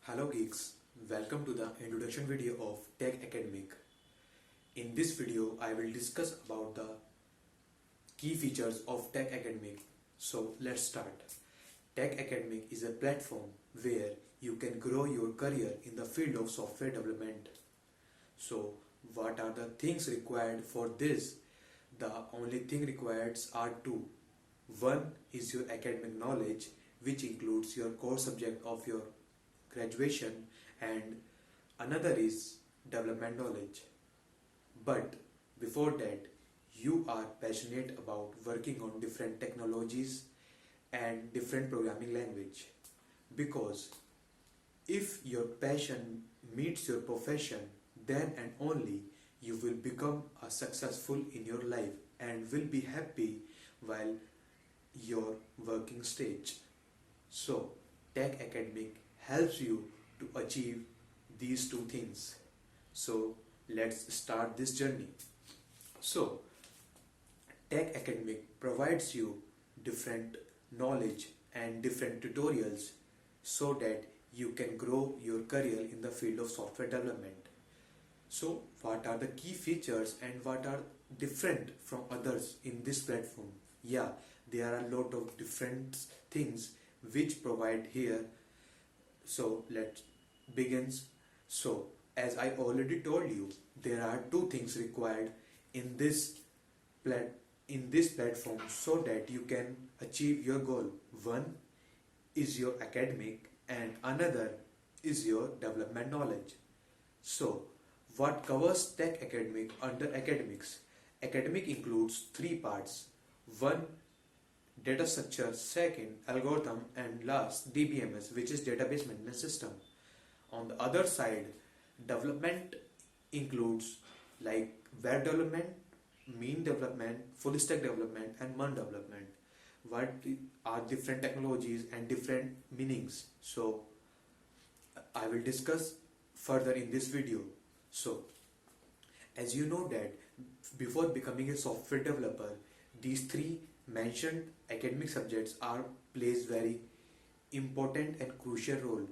Hello geeks, welcome to the introduction video of Tech Academic. In this video, I will discuss about the key features of Tech Academic. So let's start. Tech Academic is a platform where you can grow your career in the field of software development. So what are the things required for this? The only thing required are two. One is your academic knowledge, which includes your core subject of your graduation, and another is development knowledge. But before that, you are passionate about working on different technologies and different programming language, because if your passion meets your profession, then and only you will become a successful in your life and will be happy while your working stage. So Tech Academic helps you to achieve these two things. So let's start this journey. So Tech Academic provides you different knowledge and different tutorials so that you can grow your career in the field of software development. So what are the key features and what are different from others in this platform? Yeah, there are a lot of different things which provide here. So let's begin. So as I already told you, there are two things required in this platform so that you can achieve your goal. One is your academic and another is your development knowledge. So what covers Tech Academic under academics? Academic includes three parts. One, data structure, second, algorithm, and last, DBMS, which is database management system. On the other side, development includes like web development, mean development, full stack development, and MERN development. What are different technologies and different meanings? So I will discuss further in this video. So as you know that before becoming a software developer, these three mentioned academic subjects are plays very important and crucial role.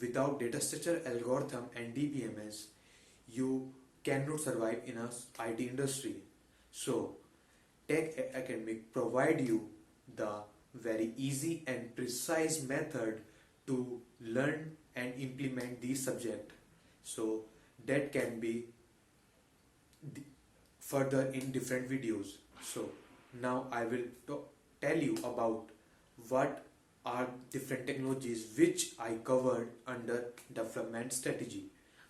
Without data structure, algorithm, and DBMS, you cannot survive in a IT industry. So Tech Academic provide you the very easy and precise method to learn and implement these subjects. So that can be further in different videos. So now I will tell you about what are different technologies which I covered under development strategy.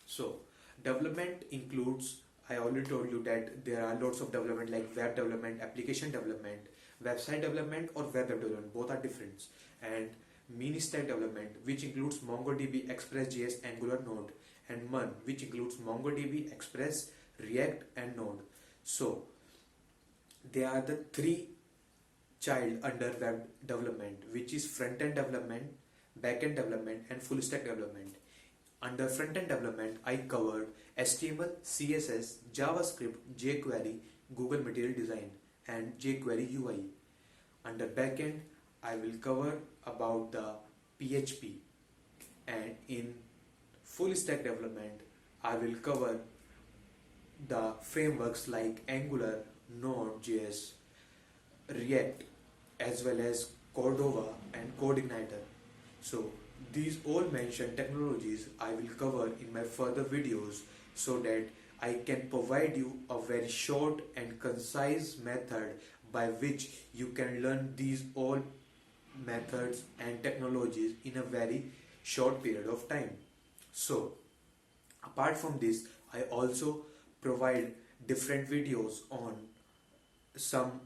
So development includes, I already told you that there are lots of development like web development, application development, website development or web development, both are different, and mini stack development, which includes MongoDB, Express.js, Angular, Node, and MERN, which includes MongoDB, Express, React, and Node. So they are the three child under web development, which is front-end development, back-end development, and full stack development. Under front-end development, I covered HTML, CSS, JavaScript, jQuery, Google Material Design, and jQuery UI. Under back-end, I will cover about the PHP, and in full stack development, I will cover the frameworks like Angular, Node.js, React, as well as Cordova and CodeIgniter. So these all mentioned technologies I will cover in my further videos so that I can provide you a very short and concise method by which you can learn these all methods and technologies in a very short period of time. So apart from this, I also provide different videos on some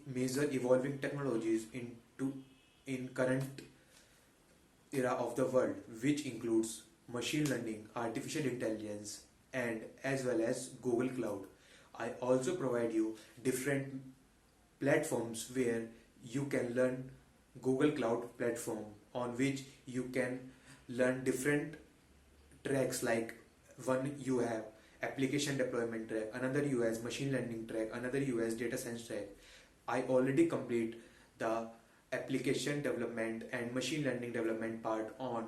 major evolving technologies in current era of the world, which includes machine learning, artificial intelligence, and as well as Google Cloud. I also provide you different platforms where you can learn Google Cloud platform, on which you can learn different tracks, like one you have application deployment track, another you has machine learning track, another you has data science track. I already complete the application development and machine learning development part on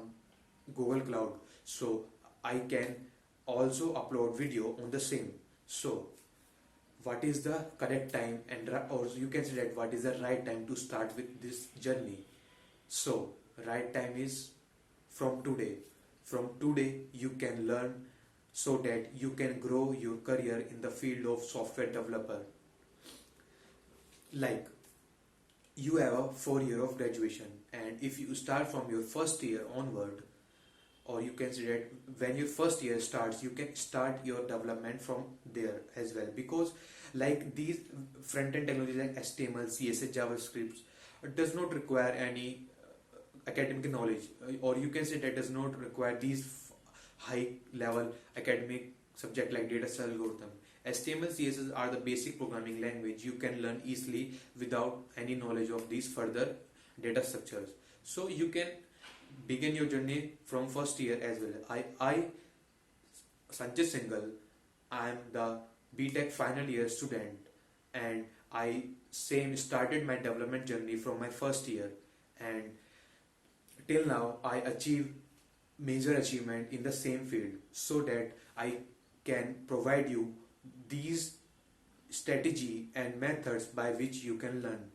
Google Cloud, so I can also upload video on the same. So what is the correct time, and or you can say that what is the right time to start with this journey? So right time is from today. From today you can learn so that you can grow your career in the field of software developer. Like, you have a 4 year of graduation, and if you start from your first year onward, or you can say that when your first year starts, you can start your development from there as well, because like these front-end technologies like HTML, CSS, JavaScript does not require any academic knowledge, or you can say that does not require these high level academic subject like data structure algorithm. HTML, CSS are the basic programming language you can learn easily without any knowledge of these further data structures. So you can begin your journey from first year as well. I Sanjay Singhal, I am the BTech final year student, and I same started my development journey from my first year, and till now I achieved major achievement in the same field, so that I can provide you these strategy and methods by which you can learn.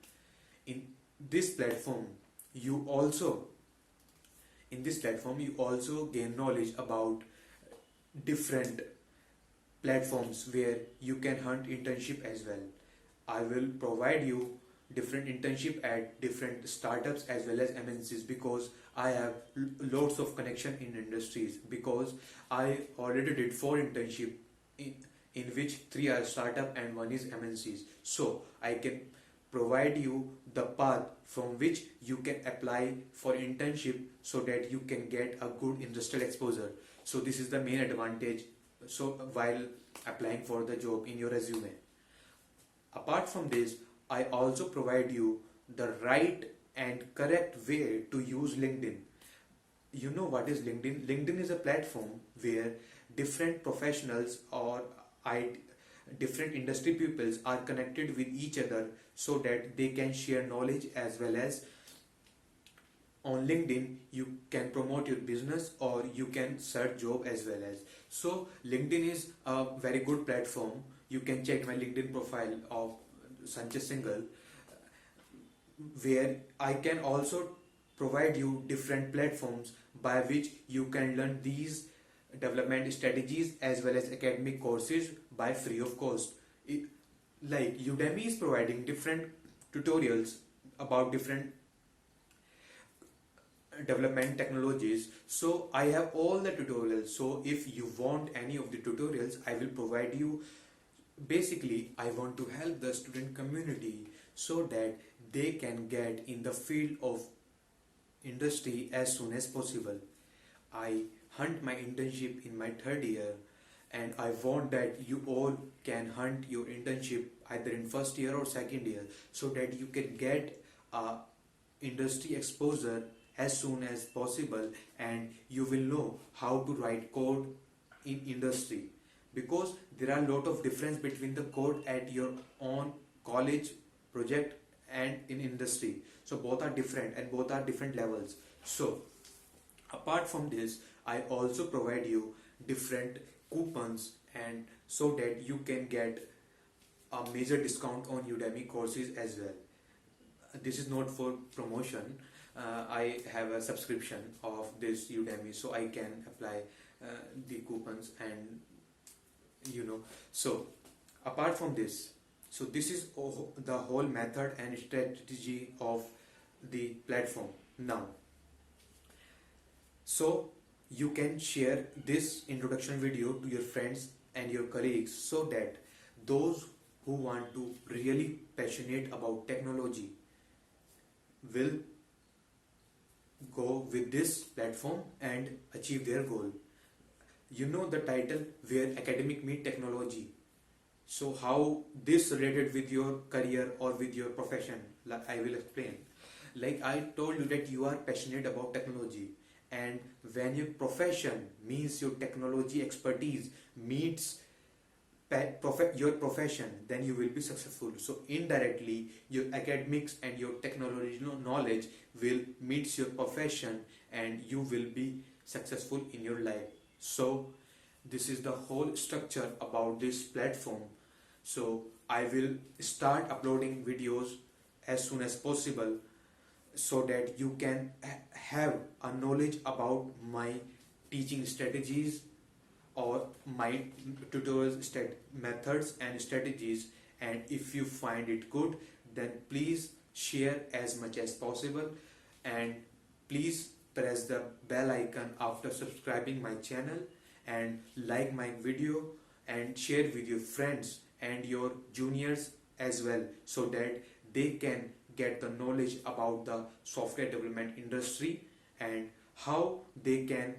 In this platform, you also gain knowledge about different platforms where you can hunt internship as well. I will provide you different internship at different startups as well as MNCs, because I have lots of connection in industries, because I already did 4 internship in which 3 are startup and 1 is MNCs. So I can provide you the path from which you can apply for internship so that you can get a good industrial exposure. So this is the main advantage, so while applying for the job in your resume. Apart from this, I also provide you the right and correct way to use LinkedIn. You know what is LinkedIn? LinkedIn is a platform where different professionals or different industry pupils are connected with each other so that they can share knowledge, as well as on LinkedIn you can promote your business or you can search job as well as. So LinkedIn is a very good platform. You can check my LinkedIn profile of Sanjay Singhal, where I can also provide you different platforms by which you can learn these development strategies as well as academic courses by free of cost. Like Udemy is providing different tutorials about different development technologies, so I have all the tutorials. So if you want any of the tutorials, I will provide you. Basically, I want to help the student community so that they can get in the field of industry as soon as possible. I hunt my internship in my 3rd year, and I want that you all can hunt your internship either in 1st year or 2nd year, so that you can get a industry exposure as soon as possible, and you will know how to write code in industry, because there are a lot of difference between the code at your own college project and in industry. So both are different and both are different levels. So apart from this, I also provide you different coupons, and so that you can get a major discount on Udemy courses as well. This is not for promotion. I have a subscription of this Udemy, so I can apply the coupons, and so apart from this, so this is the whole method and strategy of the platform. Now, so you can share this introduction video to your friends and your colleagues, so that those who want to really passionate about technology will go with this platform and achieve their goal. You know the title, where academic meet technology. So how this related with your career or with your profession, like I will explain. Like I told you that you are passionate about technology, and when your profession means your technology expertise meets your profession, then you will be successful. So indirectly your academics and your technology knowledge will meet your profession, and you will be successful in your life. So this is the whole structure about this platform. So I will start uploading videos as soon as possible, so that you can have a knowledge about my teaching strategies or my tutorial methods and strategies. And if you find it good, then please share as much as possible, and please press the bell icon after subscribing my channel, and like my video and share with your friends and your juniors as well, so that they can get the knowledge about the software development industry and how they can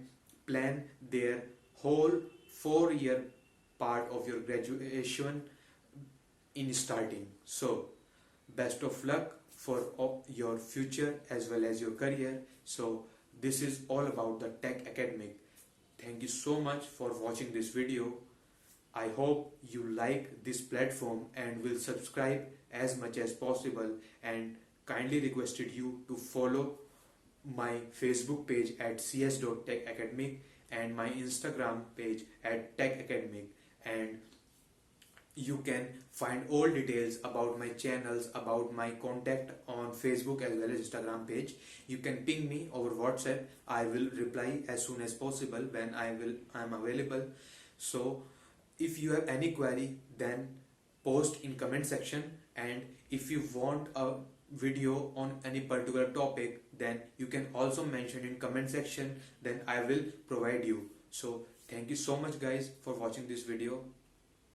plan their whole 4-year part of your graduation in starting. So best of luck for your future as well as your career. So this is all about the Tech Academic. Thank you so much for watching this video. I hope you like this platform and will subscribe as much as possible, and kindly requested you to follow my Facebook page at cs.techacademic and my Instagram page at Tech Academic. And you can find all details about my channels, about my contact on Facebook as well as Instagram page. You can ping me over WhatsApp. I will reply as soon as possible when I am available. So if you have any query, then post in comment section, and if you want a video on any particular topic, then you can also mention in comment section, then I will provide you. So thank you so much guys for watching this video.